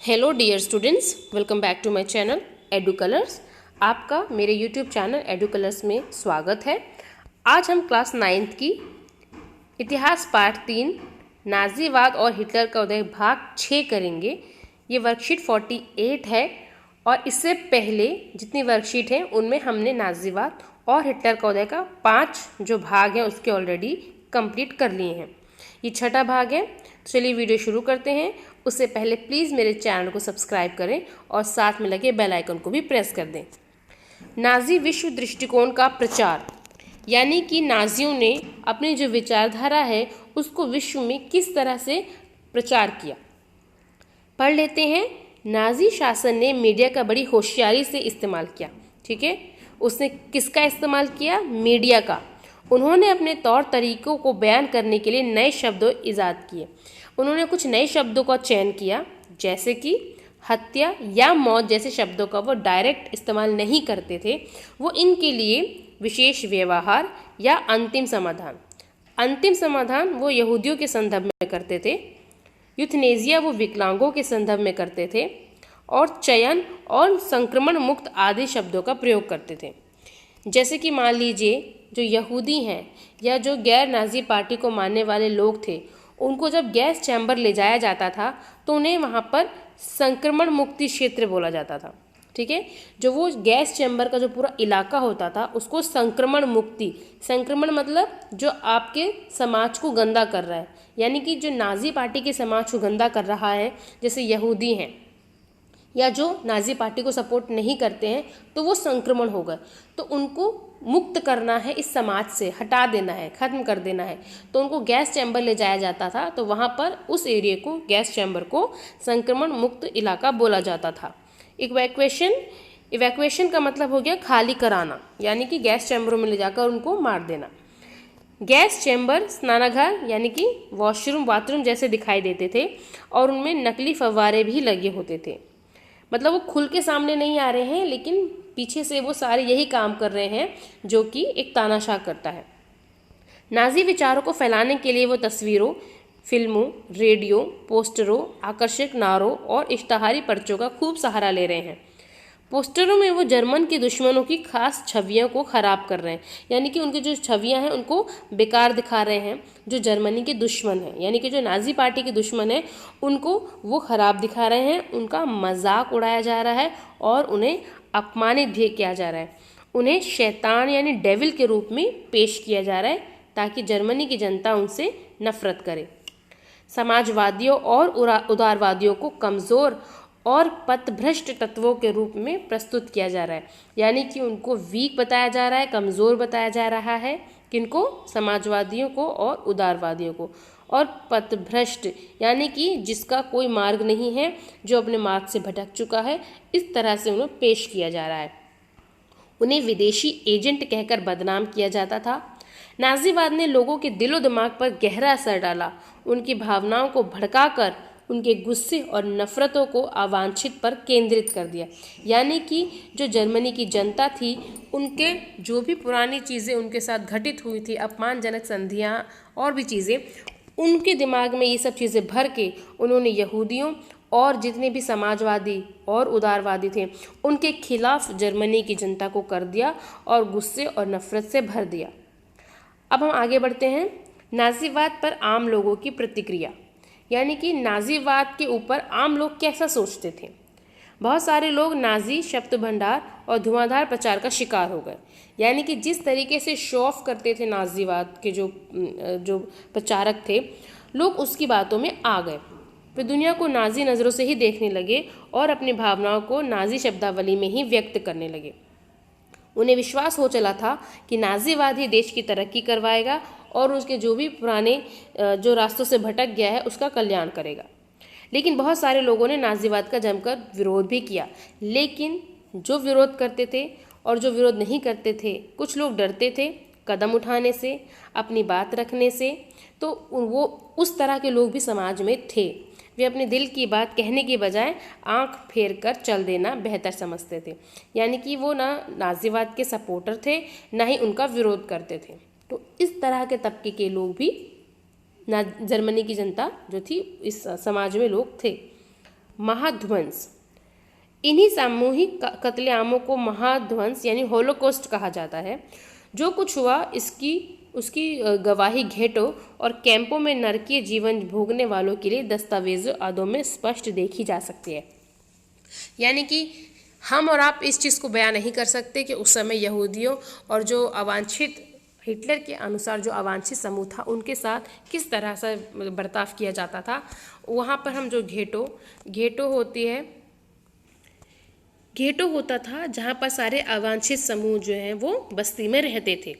Hello dear students, welcome back to my channel Edu Colours. आपका मेरे YouTube channel Edu colours में स्वागत है। आज हम क्लास 9th की इतिहास पार्ट 3 नाजीवाद और हिटलर का उदय भाग 6 करेंगे। ये वर्कशीट 48 है और इससे पहले जितनी वर्कशीट हैं उनमें हमने नाजीवाद और हिटलर का उदय का 5 जो भाग हैं उसके ऑलरेडी कंप्लीट कर लिए हैं। ये छठा भाग है। तो चलिए वीडियो शुरू करते हैं। उससे पहले प्लीज़ मेरे चैनल को सब्सक्राइब करें और साथ में लगे बेल आइकन को भी प्रेस कर दें। नाजी विश्व दृष्टिकोण का प्रचार, यानी कि नाजियों ने अपनी जो विचारधारा है उसको विश्व में किस तरह से प्रचार किया। पढ़ लेते हैं। नाजी शासन ने मीडिया का बड़ी होशियारी से इस्तेमाल किया। ठीक है, उसने किसका इस्तेमाल किया? मीडिया का। उन्होंने अपने तौर तरीकों को बयान करने के लिए नए शब्द ईजाद किए। उन्होंने कुछ नए शब्दों का चयन किया, जैसे कि हत्या या मौत जैसे शब्दों का वो डायरेक्ट इस्तेमाल नहीं करते थे। वो इनके लिए विशेष व्यवहार या अंतिम समाधान वो यहूदियों के संदर्भ में करते थे। यूथनेजिया वो विकलांगों के संदर्भ में करते थे और चयन और संक्रमण मुक्त आदि शब्दों का प्रयोग करते थे। जैसे कि मान लीजिए जो यहूदी हैं या जो गैर नाजी पार्टी को मानने वाले लोग थे, उनको जब गैस चैम्बर ले जाया जाता था तो उन्हें वहाँ पर संक्रमण मुक्ति क्षेत्र बोला जाता था। ठीक है, जो वो गैस चैम्बर का जो पूरा इलाका होता था उसको संक्रमण मतलब जो आपके समाज को गंदा कर रहा है, यानी कि जो नाजी पार्टी के समाज को गंदा कर रहा है, जैसे यहूदी हैं या जो नाजी पार्टी को सपोर्ट नहीं करते हैं, तो वो संक्रमण होगा। तो उनको मुक्त करना है, इस समाज से हटा देना है, ख़त्म कर देना है। तो उनको गैस चैम्बर ले जाया जाता था। तो वहाँ पर उस एरिया को, गैस चैम्बर को संक्रमण मुक्त इलाका बोला जाता था। इवैक्यूएशन का मतलब हो गया खाली कराना, यानी कि गैस चैम्बरों में ले जाकर उनको मार देना। गैस चैम्बर स्नानागार यानी कि वॉशरूम, बाथरूम जैसे दिखाई देते थे और उनमें नकली फव्वारे भी लगे होते थे। मतलब वो खुल के सामने नहीं आ रहे हैं, लेकिन पीछे से वो सारे यही काम कर रहे हैं जो कि एक तानाशाह करता है। नाजी विचारों को फैलाने के लिए वो तस्वीरों, फिल्मों, रेडियो, पोस्टरों, आकर्षक नारों और इश्तहारी पर्चों का खूब सहारा ले रहे हैं। पोस्टरों में वो जर्मन के दुश्मनों की खास छवियों को खराब कर रहे हैं, यानी कि उनकी जो छवियां हैं उनको बेकार दिखा रहे हैं। जो जर्मनी के दुश्मन हैं, यानी कि जो नाजी पार्टी के दुश्मन हैं, उनको वो खराब दिखा रहे हैं, उनका मजाक उड़ाया जा रहा है और उन्हें अपमानित भी किया जा रहा है। उन्हें शैतान यानी डेविल के रूप में पेश किया जा रहा है ताकि जर्मनी की जनता उनसे नफरत करे। समाजवादियों और उदारवादियों को कमज़ोर और पथभ्रष्ट तत्वों के रूप में प्रस्तुत किया जा रहा है, यानी कि उनको वीक बताया जा रहा है, कमज़ोर बताया जा रहा है। किनको? समाजवादियों को और उदारवादियों को। और पथभ्रष्ट यानी कि जिसका कोई मार्ग नहीं है, जो अपने मार्ग से भटक चुका है, इस तरह से उन्हें पेश किया जा रहा है। उन्हें विदेशी एजेंट कहकर बदनाम किया जाता था। नाजीवाद ने लोगों के दिलो दिमाग पर गहरा असर डाला, उनकी भावनाओं को भड़काकर उनके गुस्से और नफरतों को अवांछित पर केंद्रित कर दिया। यानी कि जो जर्मनी की जनता थी, उनके जो भी पुरानी चीज़ें उनके साथ घटित हुई थी, अपमानजनक संधियाँ और भी चीज़ें, उनके दिमाग में ये सब चीज़ें भर के उन्होंने यहूदियों और जितने भी समाजवादी और उदारवादी थे उनके खिलाफ जर्मनी की जनता को कर दिया और गुस्से और नफरत से भर दिया। अब हम आगे बढ़ते हैं। नाजीवाद पर आम लोगों की प्रतिक्रिया, यानी कि नाजीवाद के ऊपर आम लोग कैसा सोचते थे। बहुत सारे लोग नाजी शब्द भंडार और धुआंधार प्रचार का शिकार हो गए, यानी कि जिस तरीके से शो ऑफ करते थे नाजीवाद के जो प्रचारक थे, लोग उसकी बातों में आ गए। वे दुनिया को नाजी नज़रों से ही देखने लगे और अपनी भावनाओं को नाजी शब्दावली में ही व्यक्त करने लगे। उन्हें विश्वास हो चला था कि नाजीवाद ही देश की तरक्की करवाएगा और उसके जो भी पुराने जो रास्तों से भटक गया है उसका कल्याण करेगा। लेकिन बहुत सारे लोगों ने नाजीवाद का जमकर विरोध भी किया। लेकिन जो विरोध करते थे और जो विरोध नहीं करते थे, कुछ लोग डरते थे कदम उठाने से, अपनी बात रखने से। तो वो उस तरह के लोग भी समाज में थे। वे अपने दिल की बात कहने की बजाय आंख फेर कर चल देना बेहतर समझते थे, यानी कि वो ना नाजीवाद के सपोर्टर थे, ना ही उनका विरोध करते थे। तो इस तरह के तबके के लोग भी जर्मनी की जनता जो थी, इस समाज में लोग थे। महाध्वंस। इन्हीं सामूहिक कत्लेआमों को महाध्वंस यानी होलोकॉस्ट कहा जाता है। जो कुछ हुआ उसकी गवाही घेटों और कैंपों में नरकीय जीवन भोगने वालों के लिए दस्तावेजों आदि में स्पष्ट देखी जा सकती है। यानी कि हम और आप इस चीज़ को बयान नहीं कर सकते कि उस समय यहूदियों और जो अवांछित, हिटलर के अनुसार जो अवांछित समूह था उनके साथ किस तरह से बर्ताव किया जाता था। वहाँ पर हम जो घेटो होता था जहाँ पर सारे अवांछित समूह जो हैं वो बस्ती में रहते थे।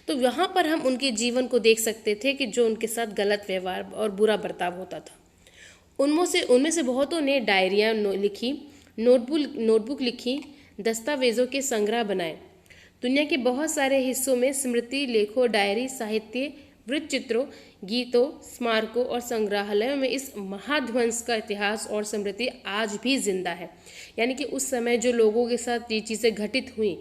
तो यहाँ पर हम उनके जीवन को देख सकते थे कि जो उनके साथ गलत व्यवहार और बुरा बर्ताव होता था। उनमें से बहुतों ने डायरियाँ लिखी, नोटबुक लिखी, दस्तावेज़ों के संग्रह बनाए। दुनिया के बहुत सारे हिस्सों में स्मृति लेखों, डायरी, साहित्य, वृत्तचित्रों, गीतों, स्मारकों और संग्रहालयों में इस महाध्वंस का इतिहास और स्मृति आज भी जिंदा है। यानी कि उस समय जो लोगों के साथ ये चीज़ें घटित हुई,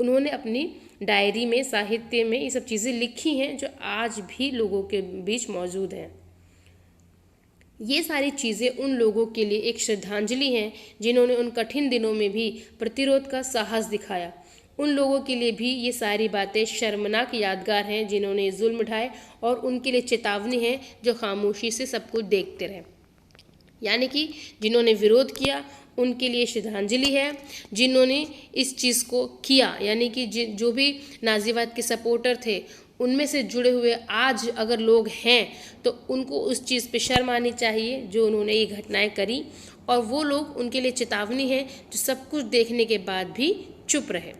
उन्होंने अपनी डायरी में, साहित्य में ये सब चीज़ें लिखी हैं जो आज भी लोगों के बीच मौजूद हैं। ये सारी चीज़ें उन लोगों के लिए एक श्रद्धांजलि हैं जिन्होंने उन कठिन दिनों में भी प्रतिरोध का साहस दिखाया। उन लोगों के लिए भी ये सारी बातें शर्मनाक यादगार हैं जिन्होंने जुल्म ढाए, और उनके लिए चेतावनी है जो खामोशी से सब कुछ देखते रहे। यानी कि जिन्होंने विरोध किया उनके लिए श्रद्धांजलि है, जिन्होंने इस चीज़ को किया, यानी कि जो भी नाजीवाद के सपोर्टर थे उनमें से जुड़े हुए आज अगर लोग हैं तो उनको उस चीज़ पे शर्म आनी चाहिए जो उन्होंने ये घटनाएं करी, और वो लोग, उनके लिए चेतावनी है जो सब कुछ देखने के बाद भी चुप रहे।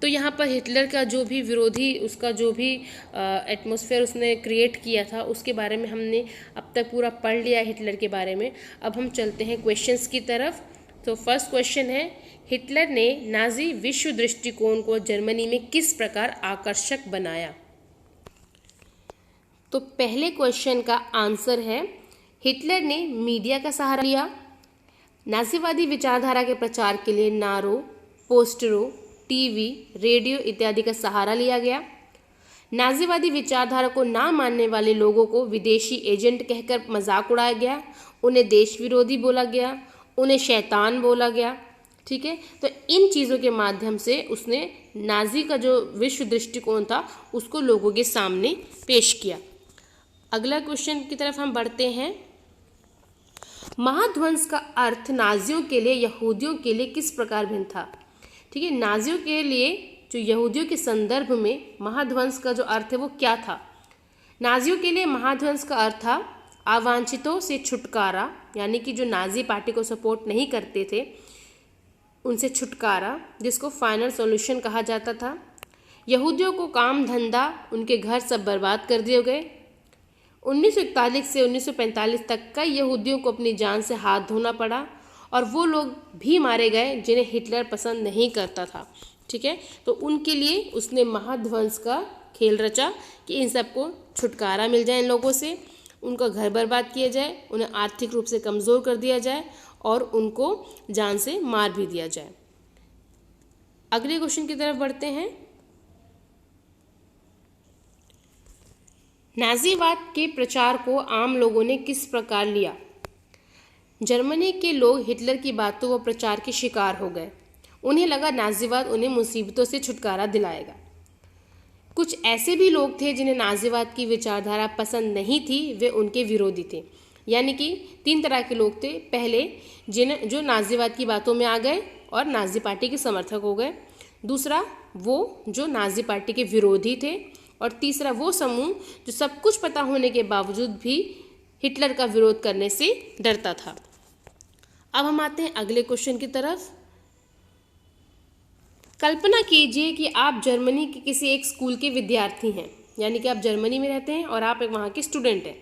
तो यहाँ पर हिटलर का जो भी विरोधी, उसका जो भी एटमॉस्फेयर उसने क्रिएट किया था उसके बारे में हमने अब तक पूरा पढ़ लिया है हिटलर के बारे में। अब हम चलते हैं क्वेश्चंस की तरफ। तो फर्स्ट क्वेश्चन है, हिटलर ने नाजी विश्व दृष्टिकोण को जर्मनी में किस प्रकार आकर्षक बनाया? तो पहले क्वेश्चन का आंसर है, हिटलर ने मीडिया का सहारा लिया। नाजीवादी विचारधारा के प्रचार के लिए नारों, पोस्टरों, टीवी, रेडियो इत्यादि का सहारा लिया गया। नाजीवादी विचारधारा को ना मानने वाले लोगों को विदेशी एजेंट कहकर मजाक उड़ाया गया, उन्हें देश विरोधी बोला गया, उन्हें शैतान बोला गया। ठीक है, तो इन चीज़ों के माध्यम से उसने नाजी का जो विश्व दृष्टिकोण था उसको लोगों के सामने पेश किया। अगला क्वेश्चन की तरफ हम बढ़ते हैं। महाध्वंस का अर्थ नाजियों के लिए यहूदियों के लिए किस प्रकार भिन्न था? ठीक है, नाजियों के लिए जो यहूदियों के संदर्भ में महाध्वंस का जो अर्थ है वो क्या था? नाजियों के लिए महाध्वंस का अर्थ था अवांछितों से छुटकारा, यानी कि जो नाजी पार्टी को सपोर्ट नहीं करते थे उनसे छुटकारा, जिसको फाइनल सॉल्यूशन कहा जाता था। यहूदियों को काम धंधा, उनके घर सब बर्बाद कर दिए गए। 1941 से 1945 तक कई यहूदियों को अपनी जान से हाथ धोना पड़ा, और वो लोग भी मारे गए जिन्हें हिटलर पसंद नहीं करता था। ठीक है, तो उनके लिए उसने महाध्वंस का खेल रचा कि इन सबको छुटकारा मिल जाए, इन लोगों से उनका घर बर्बाद किया जाए, उन्हें आर्थिक रूप से कमज़ोर कर दिया जाए और उनको जान से मार भी दिया जाए। अगले क्वेश्चन की तरफ बढ़ते हैं। नाजीवाद के प्रचार को आम लोगों ने किस प्रकार लिया? जर्मनी के लोग हिटलर की बातों व प्रचार के शिकार हो गए। उन्हें लगा नाजीवाद उन्हें मुसीबतों से छुटकारा दिलाएगा। कुछ ऐसे भी लोग थे जिन्हें नाजीवाद की विचारधारा पसंद नहीं थी, वे उनके विरोधी थे। यानी कि 3 तरह के लोग थे। पहले जो नाजीवाद की बातों में आ गए और नाजी पार्टी के समर्थक हो गए। दूसरा, वो जो नाजी पार्टी के विरोधी थे। और तीसरा, वो समूह जो सब कुछ पता होने के बावजूद भी हिटलर का विरोध करने से डरता था। अब हम आते हैं अगले क्वेश्चन की तरफ। कल्पना कीजिए कि आप जर्मनी के किसी एक स्कूल के विद्यार्थी हैं, यानी कि आप जर्मनी में रहते हैं और आप एक वहाँ के स्टूडेंट हैं।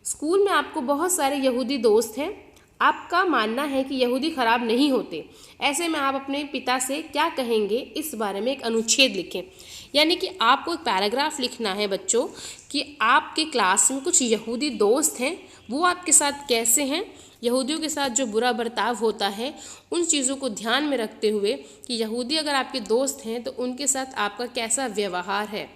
स्कूल में आपको बहुत सारे यहूदी दोस्त हैं। आपका मानना है कि यहूदी खराब नहीं होते। ऐसे में आप अपने पिता से क्या कहेंगे, इस बारे में एक अनुच्छेद लिखें। यानी कि आपको एक पैराग्राफ लिखना है बच्चों कि आपके क्लास में कुछ यहूदी दोस्त हैं, वो आपके साथ कैसे हैं, यहूदियों के साथ जो बुरा बर्ताव होता है उन चीज़ों को ध्यान में रखते हुए कि यहूदी अगर आपके दोस्त हैं तो उनके साथ आपका कैसा व्यवहार है।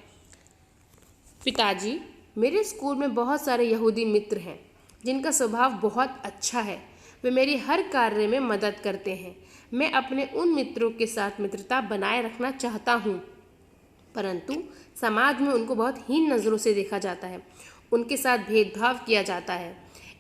पिताजी, मेरे स्कूल में बहुत सारे यहूदी मित्र हैं जिनका स्वभाव बहुत अच्छा है। वे मेरी हर कार्य में मदद करते हैं। मैं अपने उन मित्रों के साथ मित्रता बनाए रखना चाहता हूँ, परंतु समाज में उनको बहुत हीन नज़रों से देखा जाता है, उनके साथ भेदभाव किया जाता है।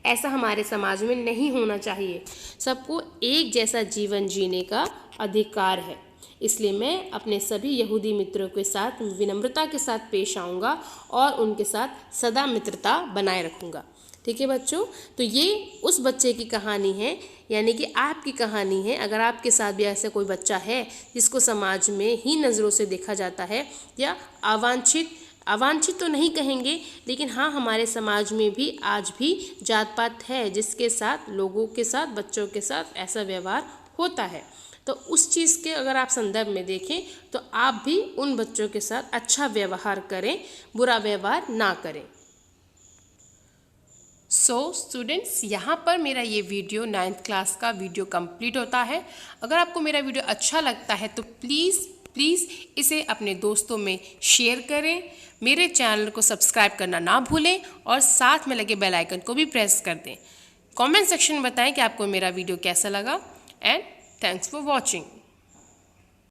ऐसा हमारे समाज में नहीं होना चाहिए। सबको एक जैसा जीवन जीने का अधिकार है। इसलिए मैं अपने सभी यहूदी मित्रों के साथ विनम्रता के साथ पेश आऊँगा और उनके साथ सदा मित्रता बनाए रखूँगा। ठीक है बच्चों, तो ये उस बच्चे की कहानी है, यानी कि आपकी कहानी है। अगर आपके साथ भी ऐसा कोई बच्चा है जिसको समाज में ही नज़रों से देखा जाता है या अवांछित तो नहीं कहेंगे, लेकिन हाँ, हमारे समाज में भी आज भी जात पात है जिसके साथ, लोगों के साथ, बच्चों के साथ ऐसा व्यवहार होता है। तो उस चीज़ के अगर आप संदर्भ में देखें तो आप भी उन बच्चों के साथ अच्छा व्यवहार करें, बुरा व्यवहार ना करें। स्टूडेंट्स, यहाँ पर मेरा ये वीडियो 9th क्लास का वीडियो कंप्लीट होता है। अगर आपको मेरा वीडियो अच्छा लगता है तो प्लीज़ इसे अपने दोस्तों में शेयर करें। मेरे चैनल को सब्सक्राइब करना ना भूलें और साथ में लगे बेल आइकन को भी प्रेस कर दें। कमेंट सेक्शन में बताएं कि आपको मेरा वीडियो कैसा लगा। And thanks for watching.